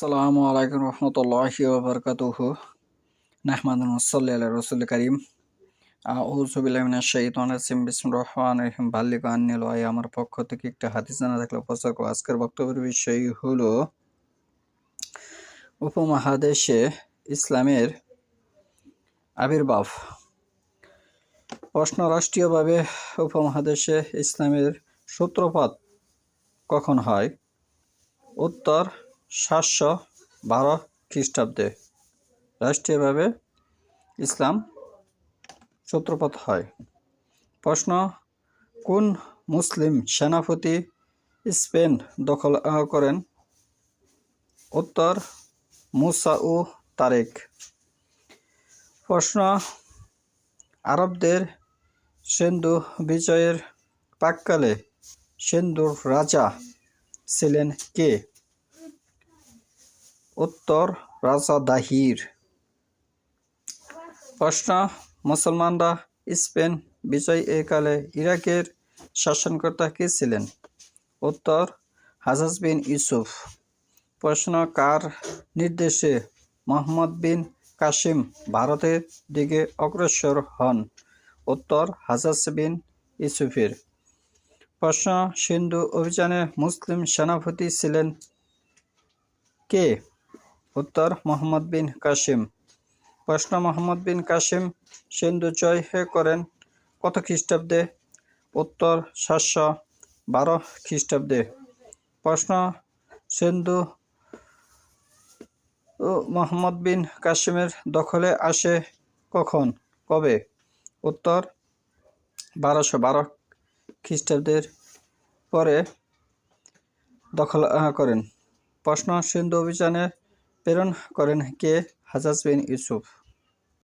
আসসালামু আলাইকুম রহমতুল্লাহি ওয়া বারাকাতুহু। নাহমাদুহু ওয়া নুসাল্লি আলা রাসূলিল কারীম। আউযু বিল্লাহি মিনাশ শাইতানির রাজিম। বিসমিল্লাহির রহমানির রহিম। বাল্লিগু আন্নিল ওয়াহি। আমার পক্ষ থেকে একটা হাদিস জানা থাকলে প্রচার করব। আজকের বক্তব্যের বিষয় হলো উপমহাদেশে ইসলামের আবির্ভাব। প্রশ্ন: রাষ্ট্রীয়ভাবে উপমহাদেশে ইসলামের সূত্রপাত কখন হয়? উত্তর: 712 খ্রিস্টাব্দে রাষ্ট্রীয়ভাবে ইসলাম সূত্রপাত হয়। প্রশ্ন: কোন মুসলিম সেনাপতি স্পেন দখল করেন? উত্তর: মুসা ও তারেক। প্রশ্ন: আরবদের সিন্ধু বিজয়ের প্রাক্কালে সিন্ধুর রাজা ছিলেন কে? উত্তর: রাজা দাহির। প্রশ্ন: মুসলমানরা স্পেন বিজয়কালে ইরাকের শাসনকর্তা কে ছিলেন? উত্তর: হাজ্জাজ বিন ইউসুফ। প্রশ্ন: কার নির্দেশে মুহাম্মদ বিন কাসিম ভারতের দিকে অগ্রসর হন? উত্তর: হাজ্জাজ বিন ইউসুফের। প্রশ্ন: সিন্ধু অভিযানে মুসলিম সেনাপতি ছিলেন কে? উত্তর: মুহাম্মদ বিন কাসিম। প্রশ্ন: মুহাম্মদ বিন কাসিম সিন্ধু জয় করেন কত খ্রিস্টাব্দে? উত্তর: 712 খ্রিস্টাব্দে। প্রশ্ন: সিন্ধু মুহাম্মদ বিন কাসিমের দখলে আসে কবে? উত্তর: 1212 খ্রিস্টাব্দের পরে দখল করেন। প্রশ্ন: সিন্ধু অভিযানে প্রেরণ করেন কে? হাজ্জাজ বিন ইউসুফ।